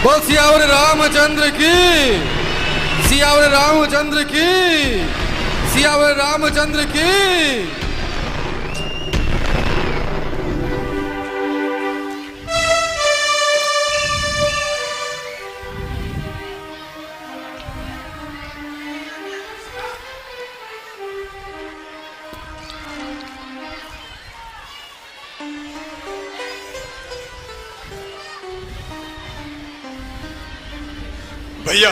बोल सियावर रामचंद्र की, सियावर रामचंद्र की, सियावर रामचंद्र की। भैया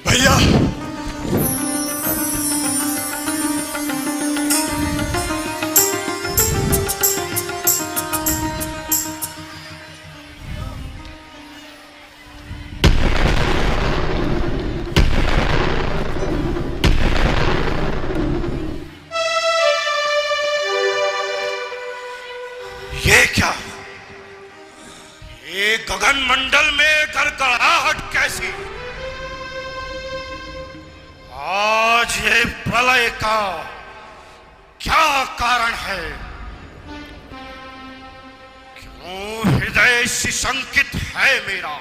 भैया ये क्या, ये गगन मंडल में गड़गड़ाहट कैसी? आज ये प्रलय का क्या कारण है? क्यों हृदय शंकित है मेरा?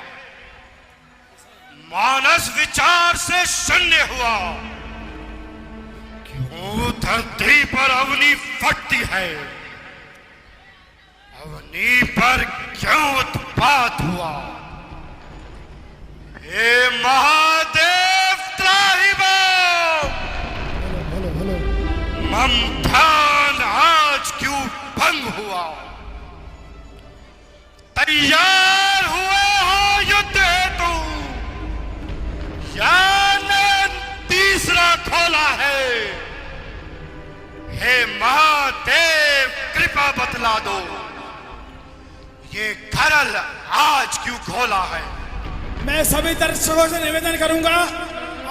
मानस विचार से शून्य हुआ। क्यों धरती पर अग्नि फटती है? अग्नि पर क्यों उत्पात हुआ? हे महादेव त्राहिमाम, मंथन आज क्यों भंग हुआ? तैयार हुए हो युद्ध हेतु, या ने तीसरा खोला है? हे महादेव कृपा बतला दो, ये खरल आज क्यों खोला है? मैं सभी दर्शकों से निवेदन करूंगा,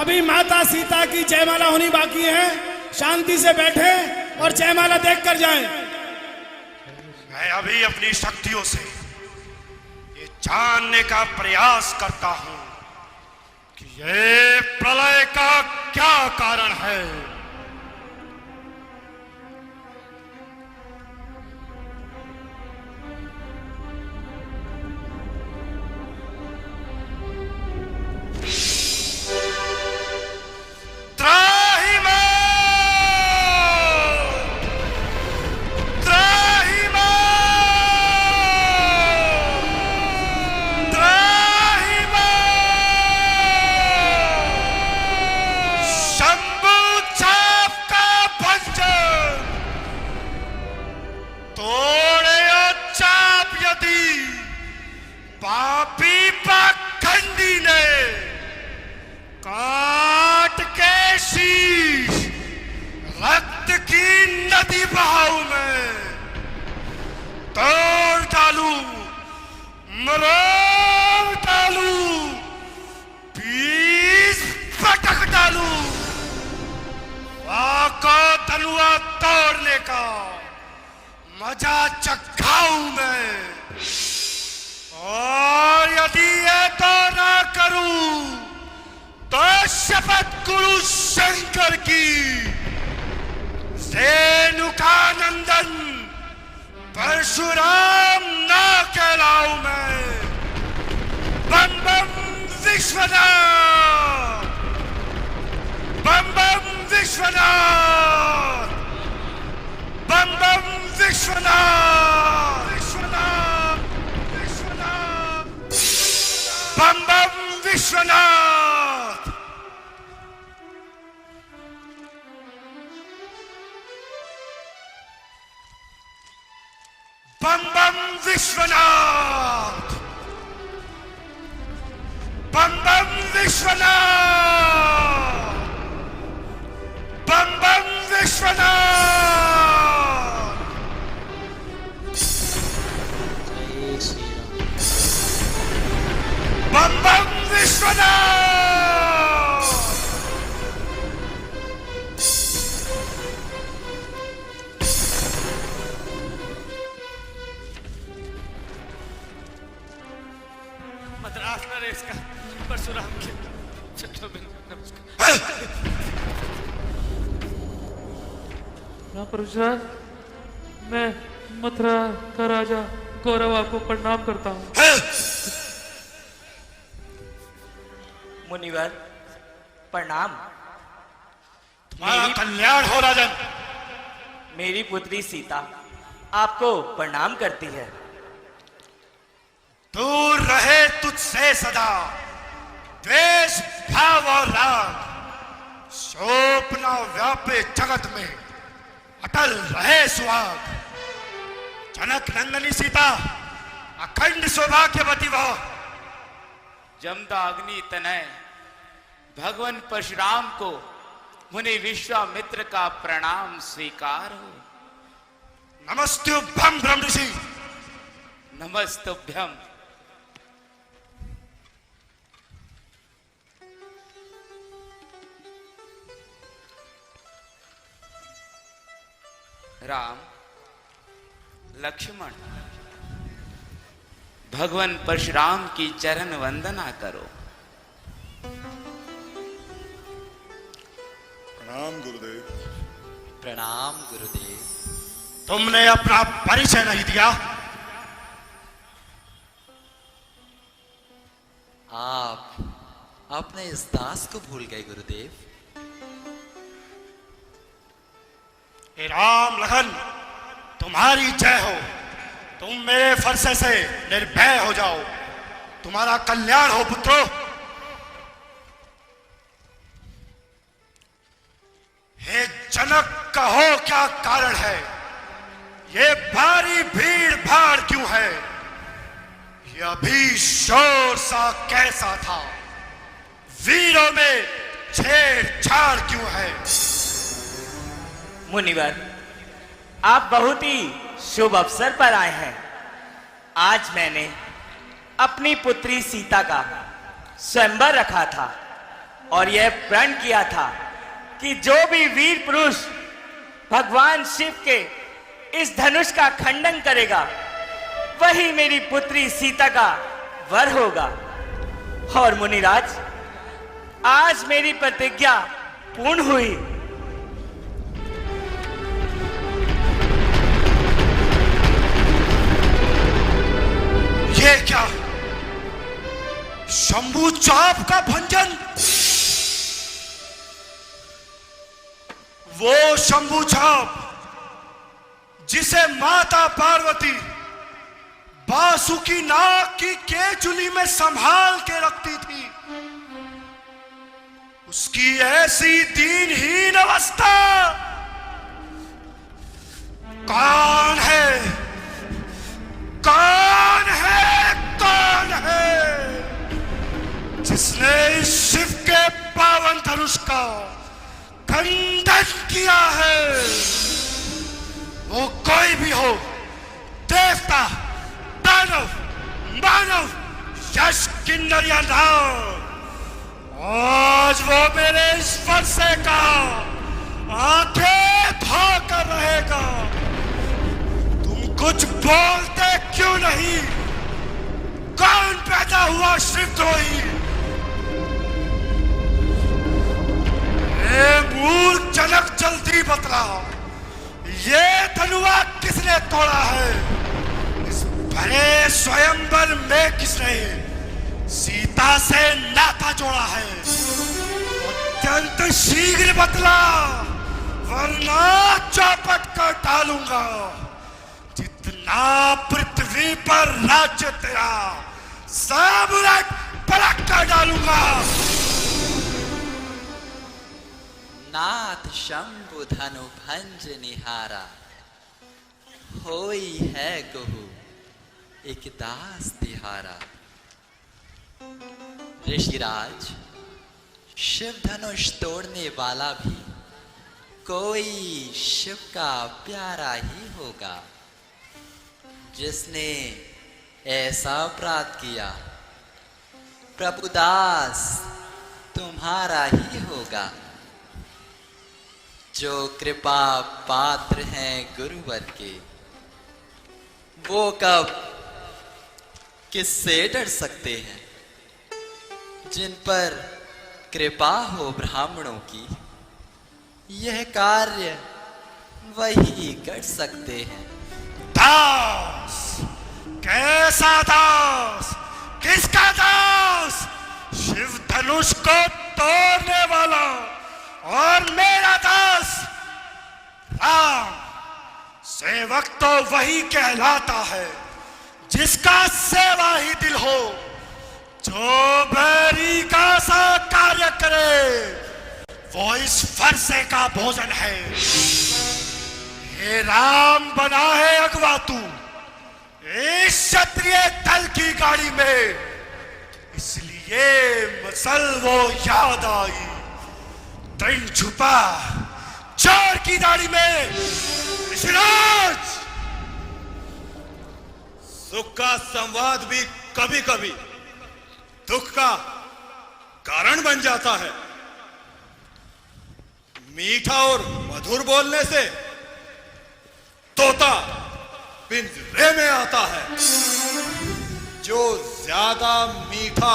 अभी माता सीता की जयमाला होनी बाकी है। शांति से बैठे और जयमाला देखकर जाएं। मैं अभी अपनी शक्तियों से ये जानने का प्रयास करता हूं कि ये प्रलय का क्या कारण है। पापी पाखंडी ने काट के शीश रक्त की नदी बहाव में तोड़ डालू, मरोड़ डालू, पीस पटक डालू। वाको तलुआ तोड़ने का मजा चखाऊं मैं, और यदि ये तो ना करूं तो शपथ गुरु शंकर की, रेणुकानंदन परशुराम ना कहलाऊं मैं। बम बम विश्वनाथ, बम बम विश्वनाथ, बम बम विश्वनाथ, विश्वनाथ, विश्वनाथ, बम बम विश्वनाथ। बम बम विश्वनाथ, बम बम विश्वनाथ, बम बम विश्वनाथ। बम बम विश्वनाथ। मद्रास नरेश का परशुराम के परशुराम, मैं मथुरा का राजा गौरव आपको प्रणाम करता हूँ। मुनिवर प्रणाम। तुम्हारा कल्याण हो राजन। मेरी पुत्री सीता आपको प्रणाम करती है। दूर रहे तुझसे सदा द्वेष भाव और राग, शोभ न व्यापे जगत में अटल रहे सुहाग। जनक नंदनी सीता अखंड सौभाग्यवती भव। जमदाग्नि तनय भगवान परशुराम को मुनि विश्वामित्र का प्रणाम स्वीकार हो। नमस्तुभ्यं ब्रह्म ऋषि। नमस्तुभ्यम। राम लक्ष्मण भगवान परशुराम की चरण वंदना करो। प्रणाम गुरुदेव। प्रणाम गुरुदेव। तुमने अपना परिचय नहीं दिया। आप अपने इस दास को भूल गए गुरुदेव। हे राम लखन, तुम्हारी जय हो। तुम मेरे फरसे से निर्भय हो जाओ। तुम्हारा कल्याण हो पुत्रो। हे जनक, कहो क्या कारण है? ये भारी भीड़ भाड़ क्यों है? ये अभी शोर सा कैसा था? वीरों में छेड़छाड़ क्यों है? मुनिवर आप बहुत ही शुभ अवसर पर आए हैं। आज मैंने अपनी पुत्री सीता का स्वयंवर रखा था और यह प्रण किया था कि जो भी वीर पुरुष भगवान शिव के इस धनुष का खंडन करेगा वही मेरी पुत्री सीता का वर होगा। और मुनिराज आज मेरी प्रतिज्ञा पूर्ण हुई। ये क्या? शंभू चाप का भंजन? वो शंभू चाप जिसे माता पार्वती बासुकी नाग की केचुली में संभाल के रखती थी, उसकी ऐसी दीनहीन अवस्था। कौन है? कौन है? कौन है जिसने इस शिव के पावन धनुष का खंडन किया है? वो कोई भी हो, देवता, दानव, मानव, यश, किन्नर या नाग, आज वो मेरे इस फरसे का आंखें धोकर रहेगा। तुम कुछ बोलते क्यों नहीं? कौन पैदा हुआ शिवद्रोही? मूर्ख जनक, जल्दी बतला, ये धनुआ किसने तोड़ा है? इस भरे स्वयंवर में किसने सीता से नाता जोड़ा है? अत्यंत शीघ्र बतला, वरना चौपट कर डालूंगा। जितना पृथ्वी पर राज्य तेरा, सब उलट पलट कर डालूंगा। नाथ शंभु धनु भंज निहारा, होई है कहू एक दास तिहारा। ऋषिराज, शिव धनुष तोड़ने वाला भी कोई शिव का प्यारा ही होगा। जिसने ऐसा अपराध किया, प्रभुदास तुम्हारा ही होगा। जो कृपा पात्र हैं गुरुवर के, वो कब किससे डर सकते हैं? जिन पर कृपा हो ब्राह्मणों की, यह कार्य वही कर सकते हैं। दास? कैसा दास? किसका दास? शिव धनुष को तोड़ने वाला और मेरा दास राम। सेवक तो वही कहलाता है जिसका सेवा ही दिल हो, जो बैरी का सा कार्य करे वो इस फरसे का भोजन है। हे राम, बना है अगवा तू इस क्षत्रिय दल की गाड़ी में, इसलिए मसल वो याद आई दिन छुपा चोर की दाढ़ी में। ऋषिराज, सुख का संवाद भी कभी कभी दुख का कारण बन जाता है। मीठा और मधुर बोलने से तोता पिंजरे में आता है, जो ज्यादा मीठा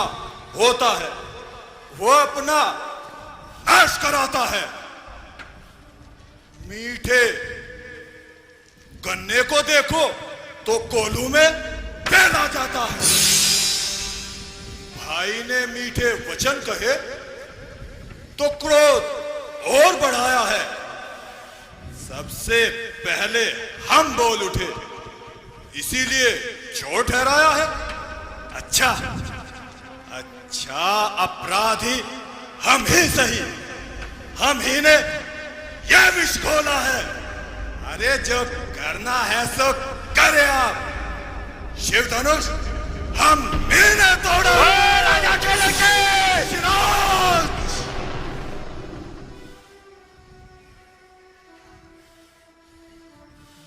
होता है वो अपना नाश कराता है। मीठे गन्ने को देखो तो कोल्हू में तेल आ जाता है। भाई ने मीठे वचन कहे तो क्रोध और बढ़ाया है। सबसे पहले हम बोल उठे, इसीलिए चोर ठहराया है। अच्छा, अपराधी हम ही सही, हम ही ने यह विष घोला है। अरे जो करना है सो करे आप। शिव धनुष हम ही ने तोड़ा। राजा के लड़के,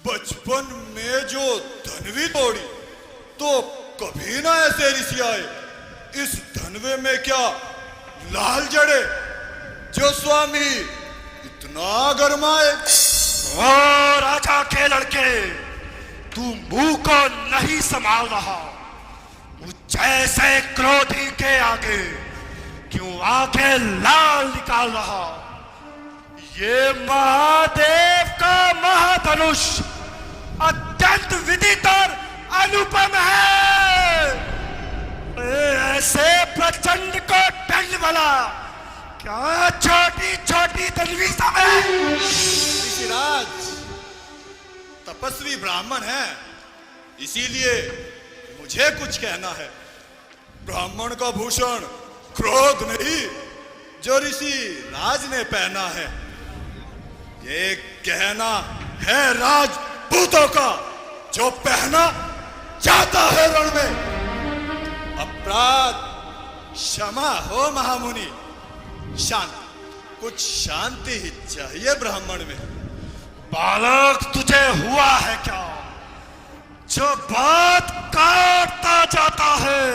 बचपन में जो धनवी तोड़ी तो कभी ना ऐसे ऋषि आए। इस धनवे में क्या लाल जड़े जो स्वामी इतना गरमाए। ओ राजा के लड़के, तू मुंह को नहीं संभाल रहा। जैसे क्रोधी के आगे क्यों आंखें लाल निकाल रहा। ये महादेव का महाधनुष अत्यंत विदित और अनुपम है। ऐसे प्रचंड को दंड वाला क्या छोटी छोटी तलवी समय। ऋषिराज तपस्वी ब्राह्मण है, इसीलिए मुझे कुछ कहना है। ब्राह्मण का भूषण क्रोध नहीं जो ऋषि राज ने पहना है। ये कहना है राजपूतों का जो पहना जाता है रण में। अपराध क्षमा हो महामुनि, शांति, कुछ शांति ही चाहिए ब्राह्मण में। बालक, तुझे हुआ है क्या जो बात काटता जाता है।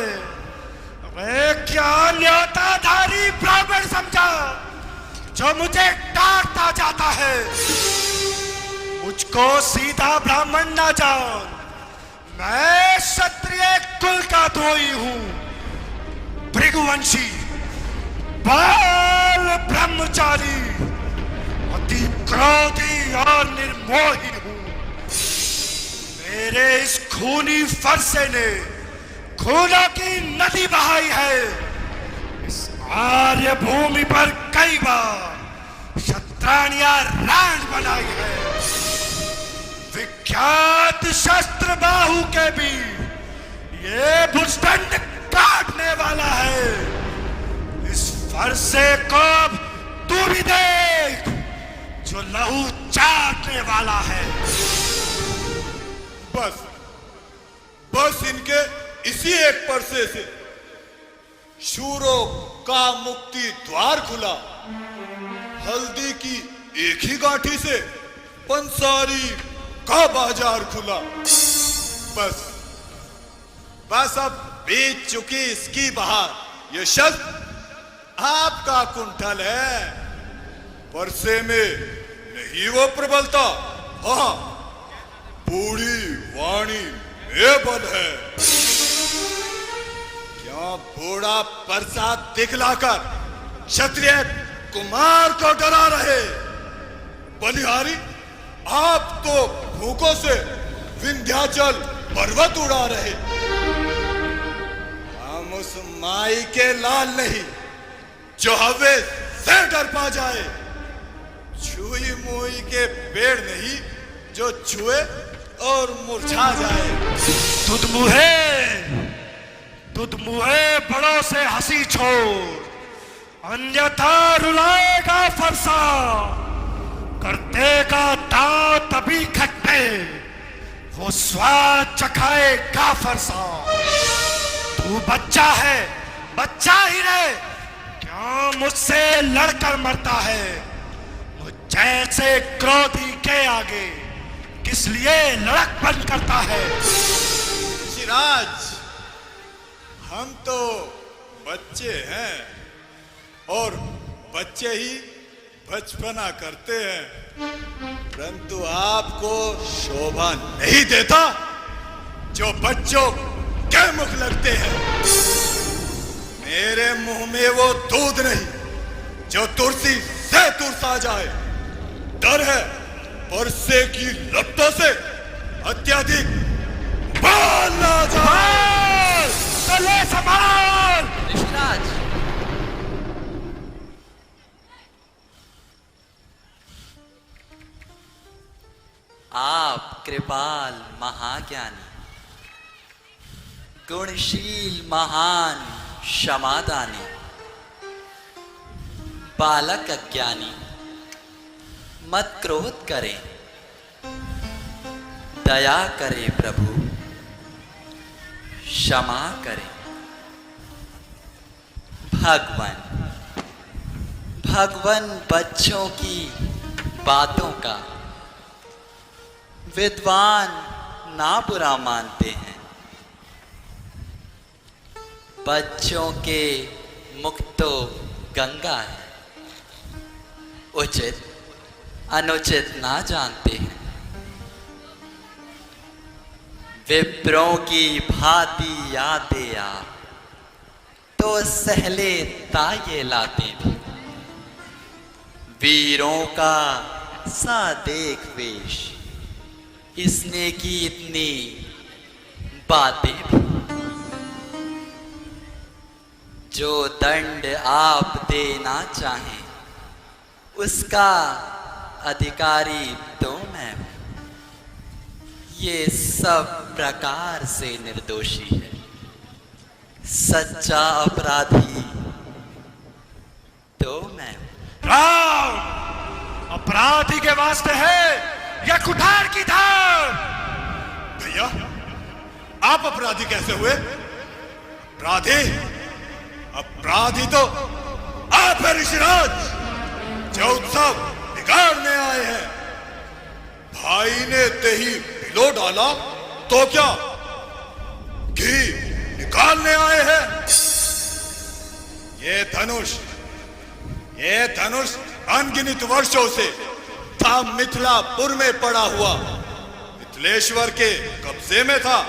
वे क्या न्योताधारी ब्राह्मण समझा जो मुझे काटता जाता है। मुझको सीधा ब्राह्मण ना जान, मैं क्षत्रिय कुल का द्रोही हूं, भृगुवंशी, बाल ब्रह्मचारी, अति क्रोधी और निर्मोही हूं। मेरे इस खूनी फरसे ने खूनों की नदी बहाई है। इस आर्य भूमि पर कई बार शत्राणियां रांड बनाई है। विख्यात शस्त्र बाहु के भी ये भुजदंड काटने वाला है। इस फरसे को तू भी देख जो लहू चाटने वाला है। बस इनके इसी एक परसे से शूरों का मुक्ति द्वार खुला। हल्दी की एक ही गांठी से पंसारी का बाजार खुला। बस अब बीत चुकी इसकी बहार। ये शब्द आपका कुंठल है, परसे में नहीं वो प्रबलता। हाँ, बूढ़ी वाणी में बल है। क्या बूढ़ा परसा दिखलाकर क्षत्रिय कुमार को डरा रहे। बलिहारी, आप तो भूखों से विंध्याचल पर्वत उड़ा रहे। हम उस माई के लाल नहीं, जो हवे से डर पा जाए, छुई मुई के पेड़ नहीं जो छुए और मुरझा जाए। तुद मुहे बड़ों से हंसी छोड़, अन्यथा रुलाएगा फरसा, कर देगा दांत तभी खट्टे, वो स्वाद चखाएगा फरसा। तू बच्चा है, बच्चा ही रहे, क्यों मुझसे लड़कर मरता है? मुझ जैसे क्रोधी के आगे किस लिए लड़कपन करता है? ऋषिराज, हम तो बच्चे हैं और बच्चे ही बचपना करते हैं, परंतु आपको शोभा नहीं देता जो बच्चों के मुख लगते हैं। मेरे मुंह में वो दूध नहीं जो तुलसी से तुरसा जाए। डर है परसे की लपटों से अत्यधिक बाल ना जाए। तले संभाल। ऋषिराज, आप कृपाल महाज्ञानी, गुणशील महान क्षमादानी, बालक अज्ञानी, मत क्रोध करें, दया करे प्रभु, क्षमा करें। भगवान बच्चों की बातों का विद्वान ना बुरा मानते हैं। बच्चों के मुख तो गंगा है, उचित अनुचित ना जानते हैं। विप्रों की भांति आते आप तो सहले ताये लाते भी, वीरों का सा देख वेश, इसने की इतनी बातें भी। जो दंड आप देना चाहें उसका अधिकारी तो मैं हूं। ये सब प्रकार से निर्दोषी है, सच्चा अपराधी तो मैं हूं। राम, अपराधी के वास्ते है या कुठार की धार? भैया, आप अपराधी कैसे हुए? अपराधी तो आप है ऋषिराज, जो उत्सव बिगाड़ने आए हैं। भाई ने दही पिलो डाला तो क्या घी निकालने आए हैं? ये धनुष अनगिनत वर्षों से था मिथिलापुर में पड़ा हुआ, मिथिलेश्वर के कब्जे में था,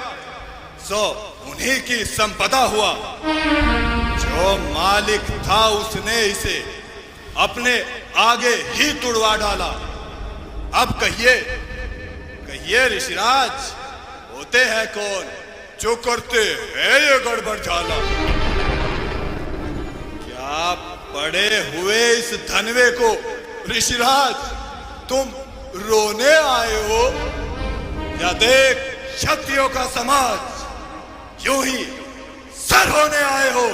सो उन्हीं की संपदा हुआ। जो मालिक था उसने इसे अपने आगे ही तुड़वा डाला। अब कहिए ऋषिराज, होते हैं कौन जो करते हैं ये गड़बड़ झाला? क्या पड़े हुए इस धनवे को ऋषिराज तुम रोने आए हो, या देख क्षत्रियों का समाज यूं ही सर होने आए हो?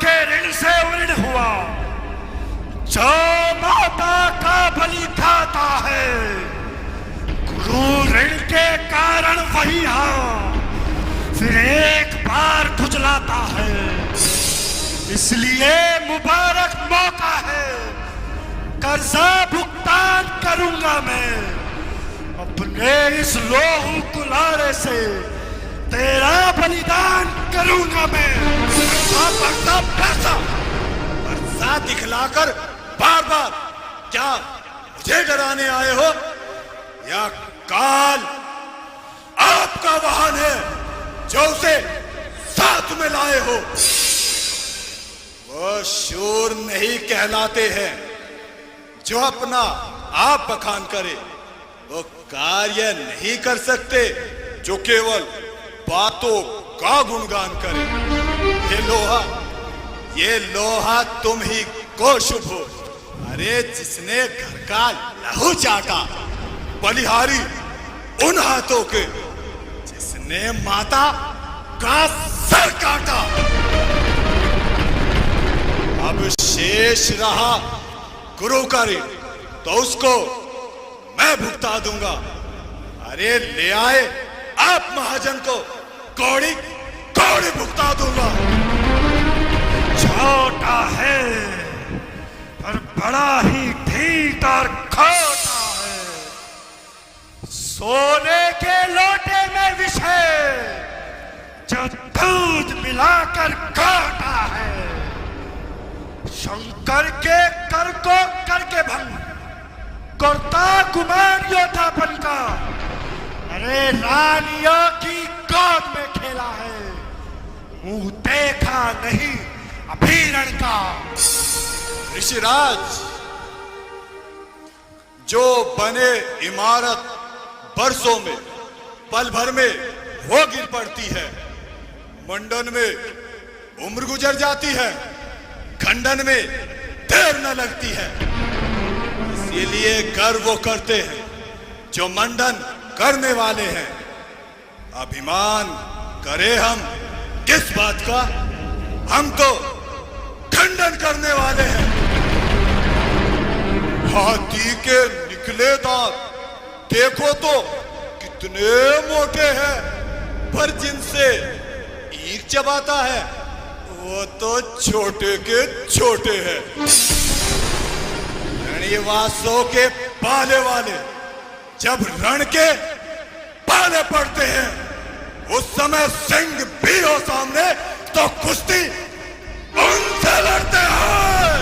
के ऋण से ऋण हुआ, जो माता का बलि खाता है, गुरु ऋण के कारण वही फिर एक बार खुजलाता है। इसलिए मुबारक मौका है, कर्जा भुगतान करूंगा मैं, अपने इस लोहू कुल्हाड़े से तेरा बलिदान करूंगा मैं। बरसा दिखलाकर बार बार क्या मुझे डराने आए हो, या काल आपका वाहन है जो उसे साथ में लाए हो? वो शूर नहीं कहलाते हैं जो अपना आप बखान करे, वो कार्य नहीं कर सकते जो केवल बातों का गुणगान करे। ये लोहा तुम ही को शुभ हो। अरे जिसने घर का लहू चाटा, बलिहारी उन हाथों के जिसने माता का सर काटा। अब शेष रहा गुरु का ऋण तो उसको मैं भुगता दूंगा। अरे ले आए आप महाजन को, कौड़ी कौड़ी भुगता दूंगा। छोटा है पर बड़ा ही ढीठ और खोटा है। सोने के लोटे में विष है जो दूध मिलाकर घोटा है। शंकर के कर को करके भंग करता गुमान योद्धापन का। अरे रानियों की गोद में खेला है, मुंह देखा नहीं अभिरण का। ऋषिराज, जो बने इमारत बरसों में पल भर में वो गिर पड़ती है, मंडन में उम्र गुजर जाती है, खंडन में देर न लगती है। इसीलिए गर्व वो करते हैं जो मंडन करने वाले हैं। अभिमान करे हम किस बात का, हम तो खंडन करने वाले हैं। हाथी के निकले दांत देखो तो कितने मोटे हैं, पर जिनसे ईख चबाता है वो तो छोटे के छोटे हैं। रणवासों के पाले वाले जब रण के पाले पड़ते हैं, उस समय सिंह भी हो सामने तो कुश्ती उनसे लड़ते हैं।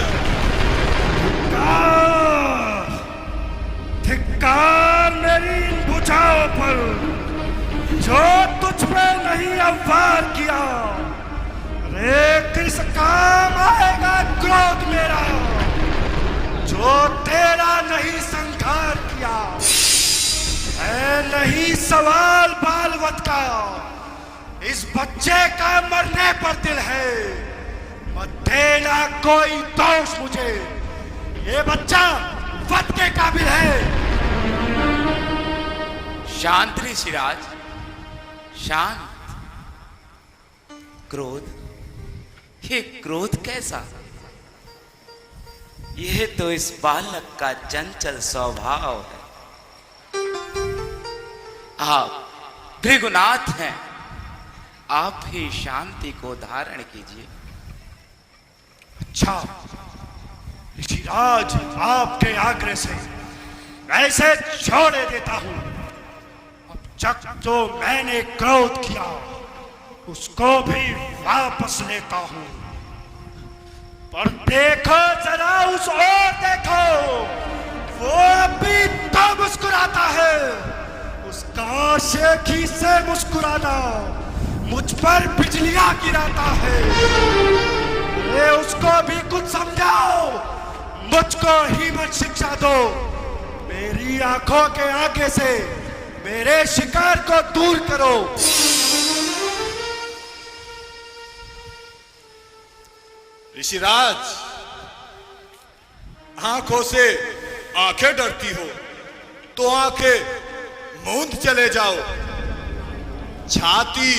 धिक्कार मेरी इन भुजाओं पर जो तुझ पे नहीं अववार किया। अरे किस काम आएगा क्रोध मेरा जो तेरा नहीं संघार किया। है नहीं सवाल बालवत का, इस बच्चे का मरने पर दिल है। मत देना कोई दोष मुझे, ये बच्चा वध के काबिल है। शांत ऋषिराज, शांत। क्रोध, ये क्रोध कैसा? यह तो इस बालक का चंचल स्वभाव है। आप भृगुनाथ हैं, आप ही शांति को धारण कीजिए। अच्छा ऋषिराज, आपके आग्रह से वैसे छोड़े देता हूं। अब जब जो मैंने क्रोध किया उसको भी वापस लेता हूं। पर देखो जरा उस ओर देखो, वो अभी तो मुस्कुराता है। उसका शेखी से मुस्कुराना मुझ पर बिजलियां गिराता है। ये उसको भी कुछ समझाओ, मुझको ही मत शिक्षा दो। मेरी आंखों के आगे से मेरे शिकार को दूर करो। ऋषिराज, आंखों से आंखें डरती हो तो आंखें मूंद चले जाओ। छाती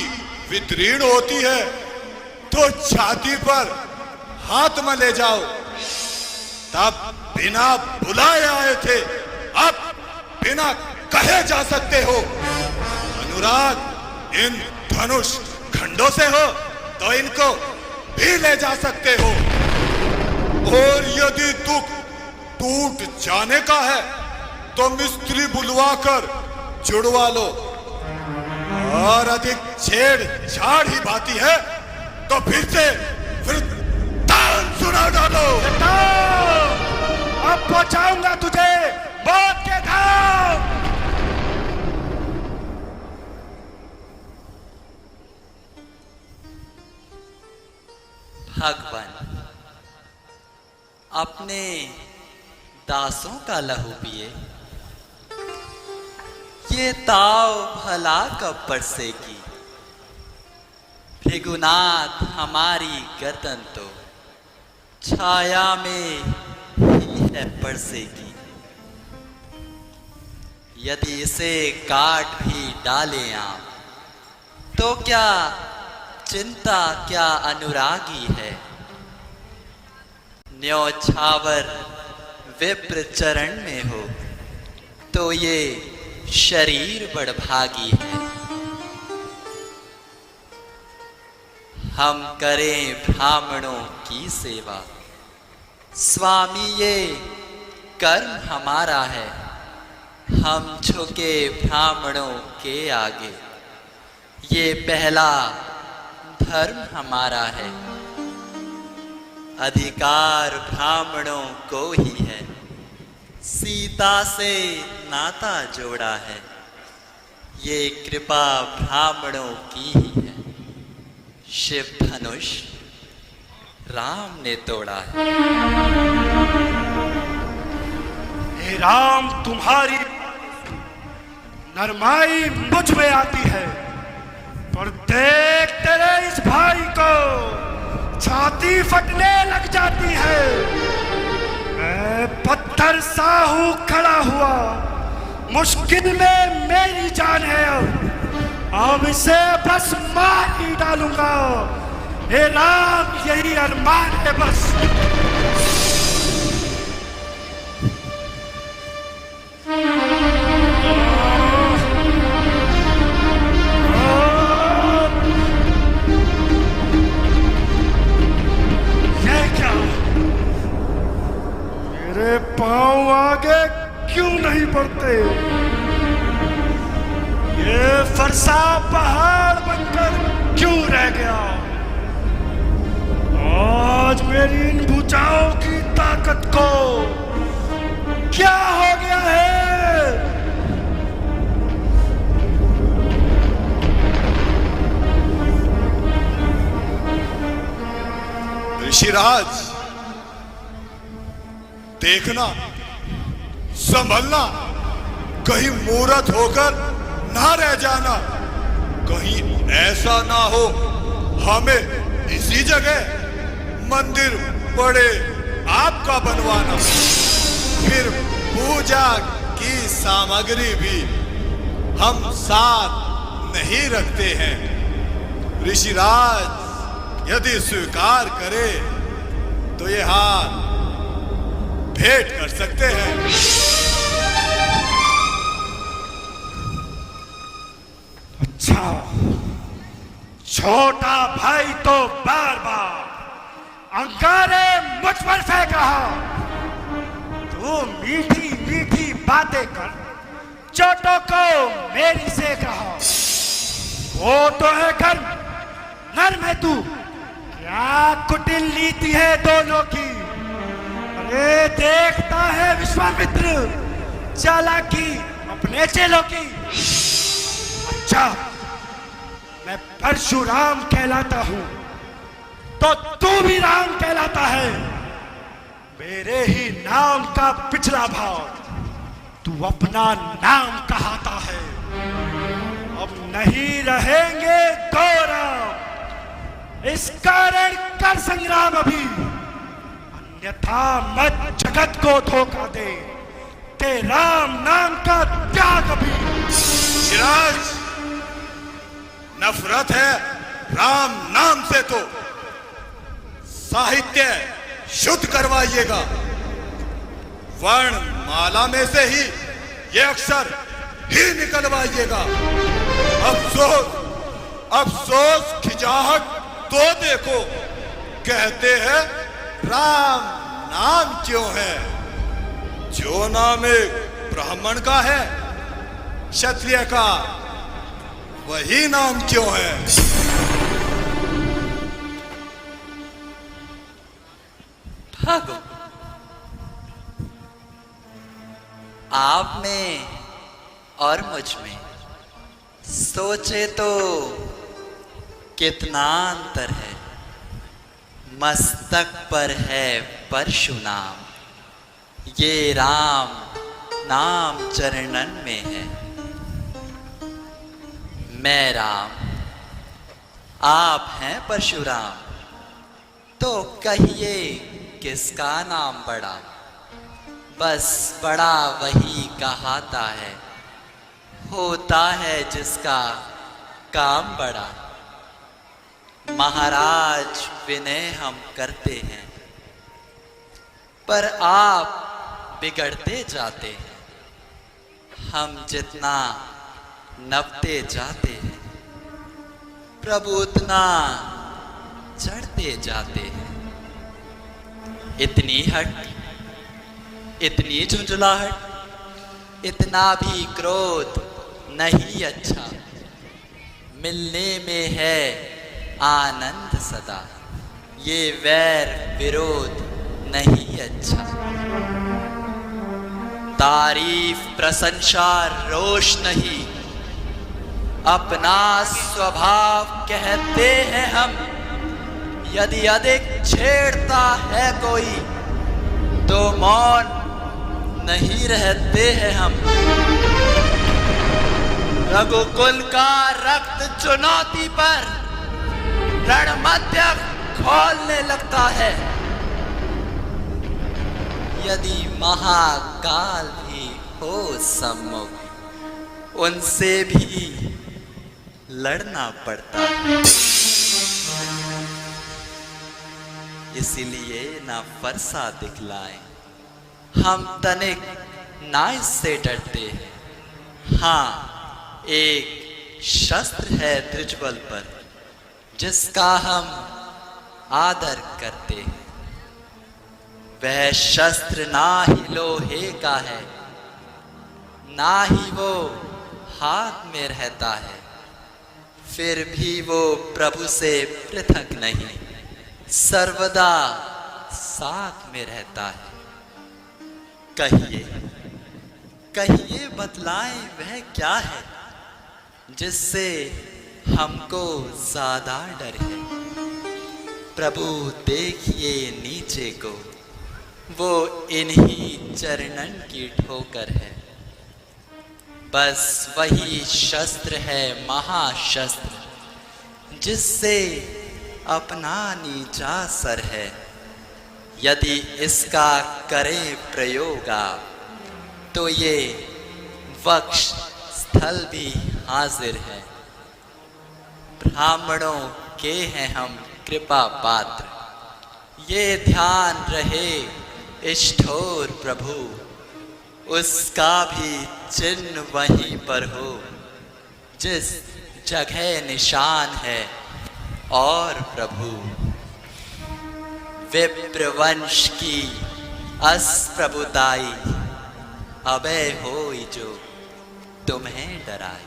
विदीर्ण होती है तो छाती पर हाथ में ले जाओ। तब बिना बुलाए आए थे, अब बिना कहे जा सकते हो। अनुराग इन धनुष खंडों से हो तो इनको भी ले जा सकते हो। और यदि दुख टूट जाने का है तो मिस्त्री बुलवाकर जुड़वा लो। और अधिक छेड़छाड़ ही बाती है तो फिर से वृत्तांत सुना डालो। अब पहुंचाऊंगा तुझे मौत के धाम। भगवान, अपने दासों का लहू पिए, ये ताव भला कब बरसेगी। भृगुनाथ हमारी गर्दन तो छाया में ही है बरसेगी। यदि इसे काट भी डालें आप, तो क्या चिंता, क्या अनुरागी है। न्योछावर विप्र चरण में हो, तो ये शरीर बड़भागी है। हम करें ब्राह्मणों की सेवा, स्वामी ये कर्म हमारा है। हम झुके ब्राह्मणों के आगे, ये पहला धर्म हमारा है। अधिकार ब्राह्मणों को ही है, सीता से नाता जोड़ा है। ये कृपा ब्राह्मणों की ही है, शिव धनुष राम ने तोड़ा है। हे राम, तुम्हारी नरमाई मुझ में आती है, पर देख तेरे इस भाई को छाती फटने लग जाती है। मैं पत्थर सा हूं खड़ा हुआ, मुश्किल में मेरी जान है। अब इसे बस मार ही डालूंगा। हे राम, यही अरमान है बस। ये क्या, मेरे पांव आगे क्यों नहीं बढ़ते? ये फरसा पहाड़ बनकर क्यों रह गया? आज मेरी इन भुजाओं की ताकत को क्या हो गया है? ऋषिराज, देखना, संभलना, कहीं मूर्त होकर ना रह जाना। कहीं ऐसा ना हो हमें इसी जगह मंदिर बड़े आपका बनवाना। फिर पूजा की सामग्री भी हम साथ नहीं रखते हैं। ऋषिराज यदि स्वीकार करे तो ये हार भेंट कर सकते हैं। अच्छा, छोटा भाई तो बार बार अंगारे मुझ पर फेंक रहा। तू मीठी मीठी बातें कर चोटों को मेरी सेक रहा। वो तो है घर, नर में तू क्या कुटिल नीति है दोनों की। अरे देखता है विश्वामित्र चालाकी अपने चेलों की। अच्छा, मैं परशुराम कहलाता हूं तो तू भी राम कहलाता है। मेरे ही नाम का पिछला भाग तू अपना नाम कहाता है। अब नहीं रहेंगे दो राम, इस कारण कर संग्राम अभी, अन्यथा मत जगत को धोखा दे। ते राम नाम का त्याग अभी। ऋषिराज, नफरत है राम नाम से तो साहित्य शुद्ध करवाइएगा। वर्ण माला में से ही ये अक्षर ही निकलवाइएगा। अफसोस खिजाहट तो देखो, कहते हैं राम नाम क्यों है? जो नाम एक ब्राह्मण का है, क्षत्रिय का वही नाम क्यों है? भागो, आप में और मुझ में सोचे तो कितना अंतर है। मस्तक पर है परशुनाम, ये राम नाम चरणन में है। मैं राम, आप हैं परशुराम, तो कहिए किसका नाम बड़ा, बस बड़ा वही कहाता है, होता है जिसका काम बड़ा। महाराज विनय हम करते हैं, पर आप बिगड़ते जाते हैं। हम जितना नपते जाते हैं, प्रभु उतना चढ़ते जाते हैं। इतनी हट, इतनी झुंझलाहट, इतना भी क्रोध नहीं अच्छा। मिलने में है आनंद सदा, ये वैर विरोध नहीं अच्छा। तारीफ प्रशंसा रोष नहीं, अपना स्वभाव कहते हैं हम। यदि अधिक छेड़ता है कोई, तो मौन नहीं रहते हैं हम। रघुकुल का रक्त चुनौती पर रणमध्य खोलने लगता है। यदि महाकाल भी हो सम्मुख, उनसे भी लड़ना पड़ता है। इसीलिए ना फरसा दिखलाएं, हम तनिक ना इससे डरते हैं। हाँ, एक शस्त्र है त्रिज्वल पर, जिसका हम आदर करते हैं। वह शस्त्र ना ही लोहे का है, ना ही वो हाथ में रहता है, फिर भी वो प्रभु से पृथक नहीं, सर्वदा साथ में रहता है। कहिए कहिए बतलाएं वह क्या है, जिससे हमको ज्यादा डर है। प्रभु देखिए नीचे को, वो इन्हीं चरणन की ठोकर है। बस वही शस्त्र है महाशस्त्र, जिससे अपना नीचा सर है। यदि इसका करें प्रयोग आप, तो ये वक्ष स्थल भी हाजिर है। ब्राह्मणों के हैं हम कृपा पात्र, ये ध्यान रहे इष्टोर प्रभु, उसका भी चिन्ह वहीं पर हो, जिस जगह निशान है और प्रभु। विप्रवंश की अस्प्रभुताई, अभय होई जो तुम्हें डराए।